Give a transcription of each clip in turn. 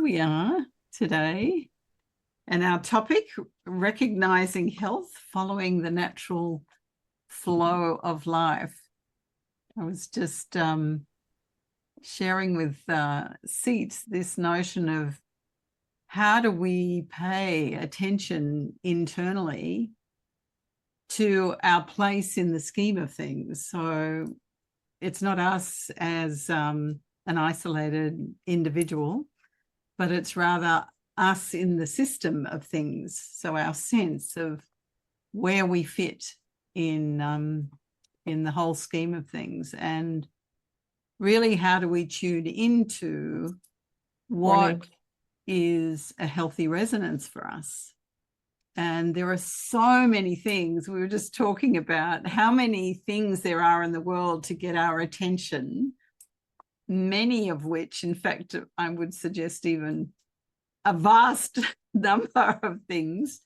we are today. And our topic, recognizing health following the natural flow of life. I was just sharing with Seats this notion of how do we pay attention internally to our place in the scheme of things. So it's not us as an isolated individual, but it's rather us in the system of things. So our sense of where we fit in the whole scheme of things, and really how do we tune into what is a healthy resonance for us. And there are so many things. We were just talking about how many things there are in the world to get our attention, many of which, in fact, I would suggest even a vast number of things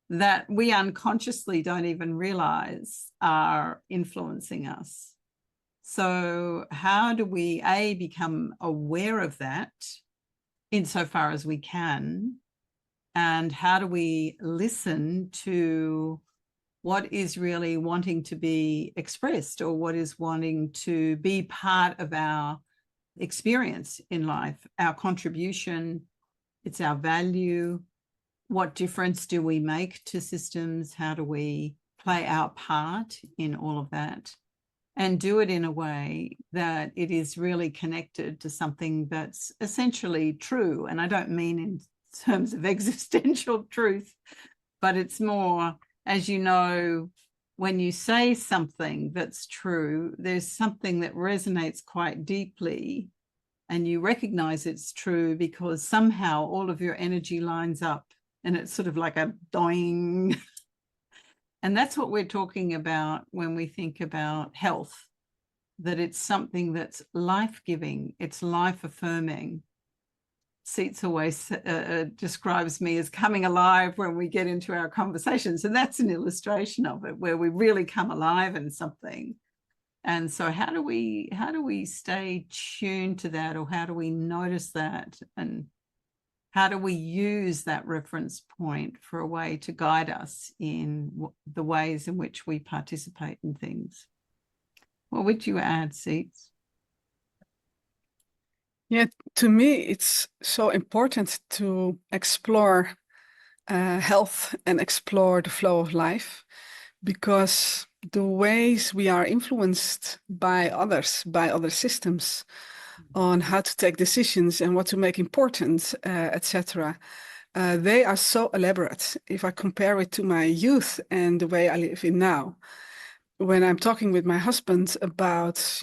that we unconsciously don't even realize are influencing us. So how do we, A, become aware of that insofar as we can, and how do we listen to what is really wanting to be expressed, or what is wanting to be part of our experience in life, our contribution, it's our value. What difference do we make to systems? How do we play our part in all of that? And do it in a way that it is really connected to something that's essentially true. And I don't mean in terms of existential truth, but it's more, as you know, when you say something that's true, there's something that resonates quite deeply, and you recognize it's true because somehow all of your energy lines up, and it's sort of like a doing. And that's what we're talking about when we think about health, that it's something that's life-giving, it's life-affirming. Seats always describes me as coming alive when we get into our conversations, and that's an illustration of it, where we really come alive in something. And so how do we stay tuned to that, or how do we notice that, and how do we use that reference point for a way to guide us in the ways in which we participate in things? What would you add, Seats? Yeah, to me, it's so important to explore health and explore the flow of life, because the ways we are influenced by others, by other systems, on how to take decisions and what to make important, etc., they are so elaborate. If I compare it to my youth and the way I live in now, when I'm talking with my husband about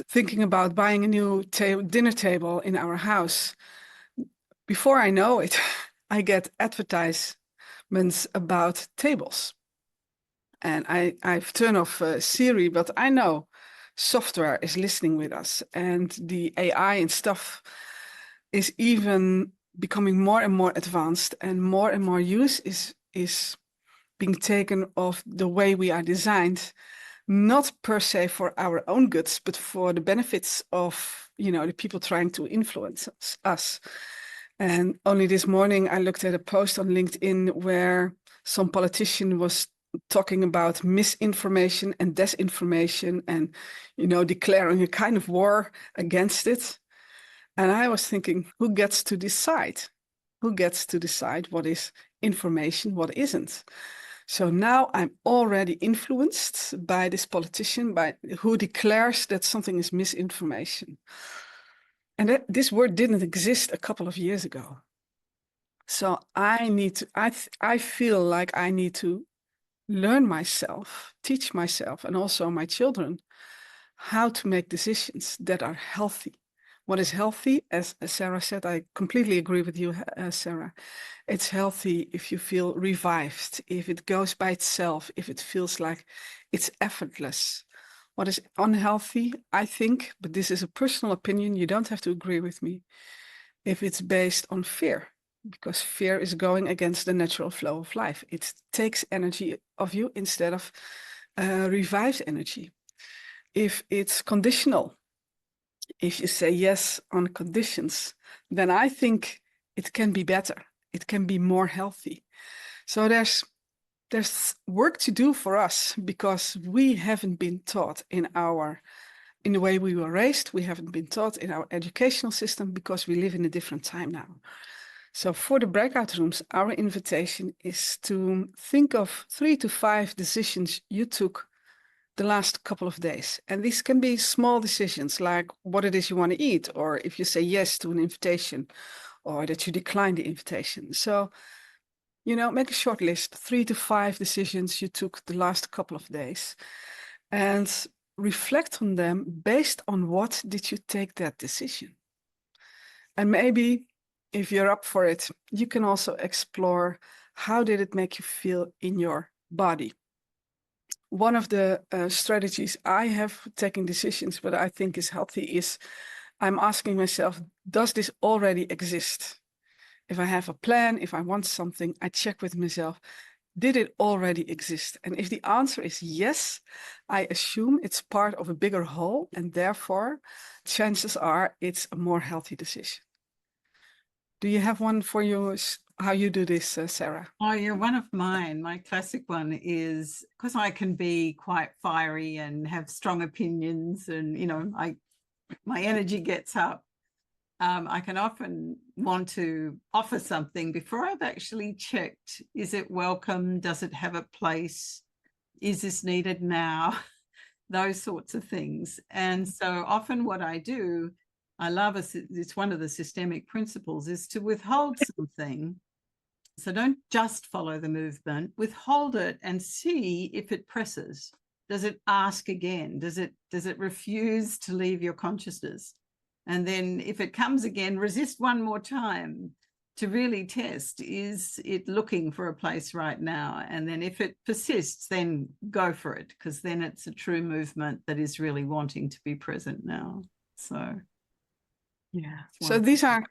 thinking about buying a new dinner table in our house, before I know it, I get advertisements about tables. And I've turned off Siri, but I know software is listening with us, and the AI and stuff is even becoming more and more advanced, and more use is being taken of the way we are designed, not per se for our own goods, but for the benefits of, the people trying to influence us. And only this morning I looked at a post on LinkedIn where some politician was talking about misinformation and disinformation, and declaring a kind of war against it. And I was thinking, who gets to decide? Who gets to decide what is information, what isn't? So now I'm already influenced by this politician, by who declares that something is misinformation. And this word didn't exist a couple of years ago. So I feel like I need to learn myself, teach myself, and also my children, how to make decisions that are healthy. What is healthy, as Sarah said, I completely agree with you, Sarah. It's healthy if you feel revived, if it goes by itself, if it feels like it's effortless. What is unhealthy, I think, but this is a personal opinion, you don't have to agree with me, if it's based on fear, because fear is going against the natural flow of life. It takes energy of you instead of revives energy. If it's conditional, if you say yes on conditions, then I think it can be better. It can be more healthy. So there's work to do for us because we haven't been taught in the way we were raised. We haven't been taught in our educational system because we live in a different time now. So for the breakout rooms, our invitation is to think of 3 to 5 decisions you took the last couple of days. And these can be small decisions like what it is you want to eat, or if you say yes to an invitation, or that you decline the invitation. So, make a short list, 3 to 5 decisions you took the last couple of days, and reflect on them based on what did you take that decision. And maybe if you're up for it, you can also explore how did it make you feel in your body. One of the strategies I have for taking decisions, but I think is healthy, is I'm asking myself, does this already exist? If I have a plan, if I want something, I check with myself, did it already exist? And if the answer is yes, I assume it's part of a bigger whole, and therefore chances are it's a more healthy decision. Do you have one for you, how you do this, Sarah? Oh, you're one of mine. My classic one is because I can be quite fiery and have strong opinions, and my energy gets up. I can often want to offer something before I've actually checked. Is it welcome? Does it have a place? Is this needed now? Those sorts of things. And so often what I do, it's one of the systemic principles, is to withhold something. So don't just follow the movement, withhold it and see if it presses. Does it ask again? Does it refuse to leave your consciousness? And then if it comes again, resist one more time to really test, is it looking for a place right now? And then if it persists, then go for it, because then it's a true movement that is really wanting to be present now. So yeah. So these are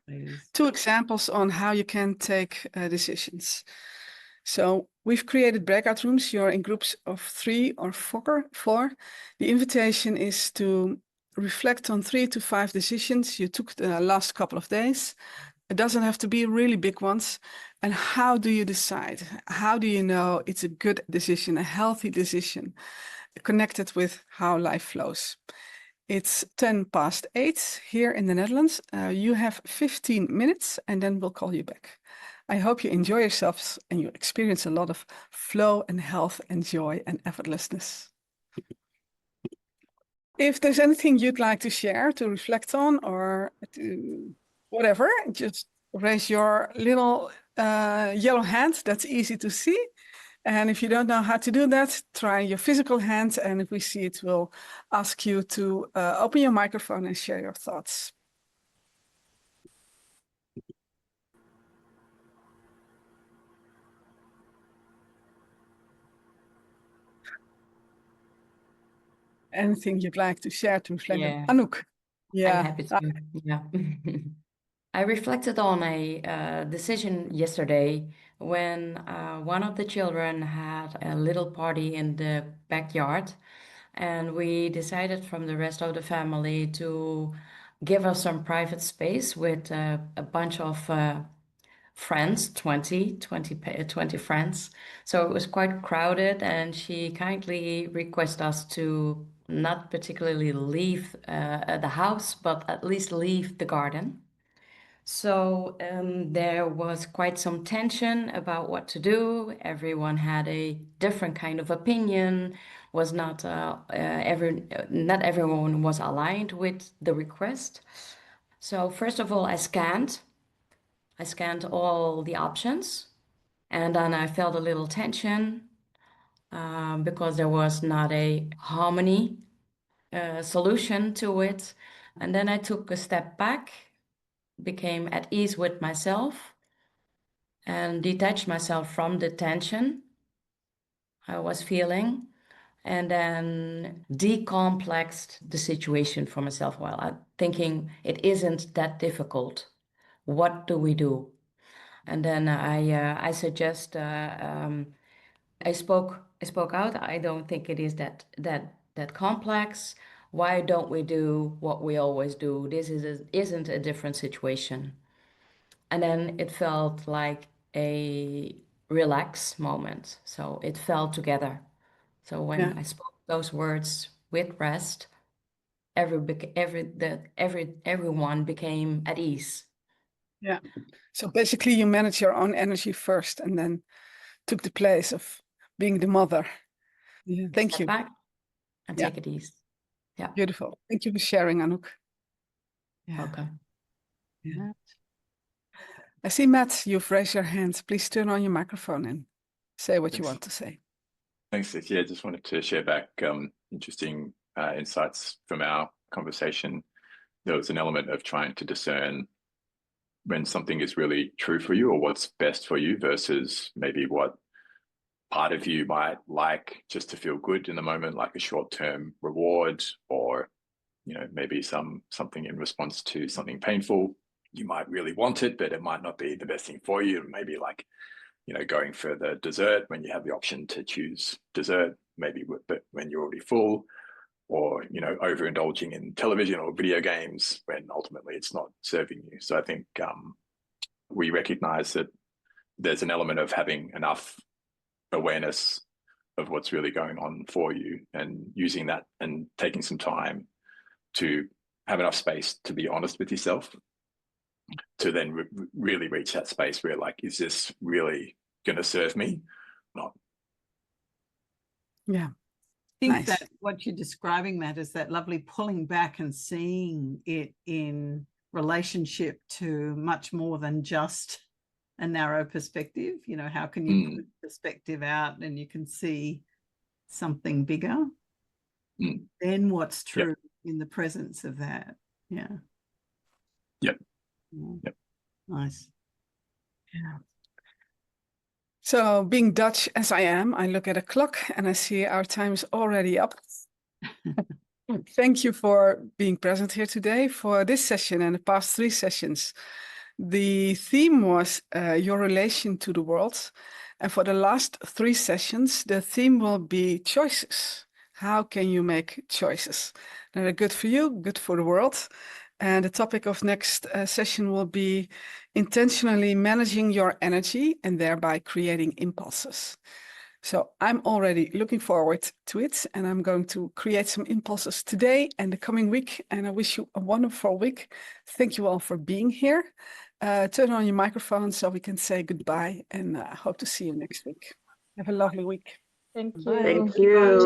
2 examples on how you can take decisions. So we've created breakout rooms. You're in groups of 3 or 4. The invitation is to reflect on 3 to 5 decisions you took the last couple of days. It doesn't have to be really big ones. And how do you decide? How do you know it's a good decision, a healthy decision, connected with how life flows? It's 8:10 here in the Netherlands. You have 15 minutes and then we'll call you back. I hope you enjoy yourselves and you experience a lot of flow and health and joy and effortlessness. If there's anything you'd like to share, to reflect on, or to whatever, just raise your little yellow hand. That's easy to see. And if you don't know how to do that, try your physical hand. And if we see it, we'll ask you to open your microphone and share your thoughts. Anything you'd like to share to reflect on? Anouk. I'm happy to. Yeah. I reflected on a decision yesterday when one of the children had a little party in the backyard, and we decided from the rest of the family to give us some private space with a bunch of friends, 20 friends. So it was quite crowded, and she kindly requested us to not particularly leave the house, but at least leave the garden. So there was quite some tension about what to do. Everyone had a different kind of opinion. Was not not everyone was aligned with the request. So first of all, I scanned all the options, and then I felt a little tension because there was not a harmony solution to it. And then I took a step back, became at ease with myself, and detached myself from the tension I was feeling, and then decomplexed the situation for myself while I'm thinking it isn't that difficult. What do we do? And then I suggest I spoke out. I don't think it is that complex. Why don't we do what we always do? This isn't a different situation. And then it felt like a relax moment. So it fell together. So when Yeah. I spoke those words with rest, everyone became at ease. Yeah. So basically you manage your own energy first and then took the place of being the mother. Yeah. Thank Step you. back and Yeah. take it easy. Yeah. Beautiful. Thank you for sharing, Anouk. Yeah. Okay. Yeah. I see, Matt, you've raised your hand. Please turn on your microphone and say what you Thanks. want to say. Thanks, Sis. Yeah, just wanted to share back interesting insights from our conversation. There was an element of trying to discern when something is really true for you or what's best for you versus maybe what part of you might like just to feel good in the moment, like a short-term reward, or maybe something in response to something painful. You might really want it, but it might not be the best thing for you. Maybe like going for the dessert when you have the option to choose dessert, maybe but when you're already full, or overindulging in television or video games when ultimately it's not serving you. So I think we recognize that there's an element of having enough awareness of what's really going on for you and using that and taking some time to have enough space to be honest with yourself to then really reach that space where like, is this really going to serve me? Not. Yeah. I think Nice. that what you're describing, Matt, is that lovely pulling back and seeing it in relationship to much more than just a narrow perspective. How can you put perspective out and you can see something bigger? Then what's true in the presence of that? Yeah. Yep. Yeah. Nice. Yeah. So being Dutch as I am, I look at a clock and I see our time is already up. Thank you for being present here today for this session and the past 3 sessions. The theme was your relation to the world. And for the last 3 sessions, the theme will be choices. How can you make choices that are good for you, good for the world? And the topic of next session will be intentionally managing your energy and thereby creating impulses. So I'm already looking forward to it, and I'm going to create some impulses today and the coming week. And I wish you a wonderful week. Thank you all for being here. Turn on your microphone so we can say goodbye, and hope to see you next week. Have a lovely week. Thank you. Bye. Thank you.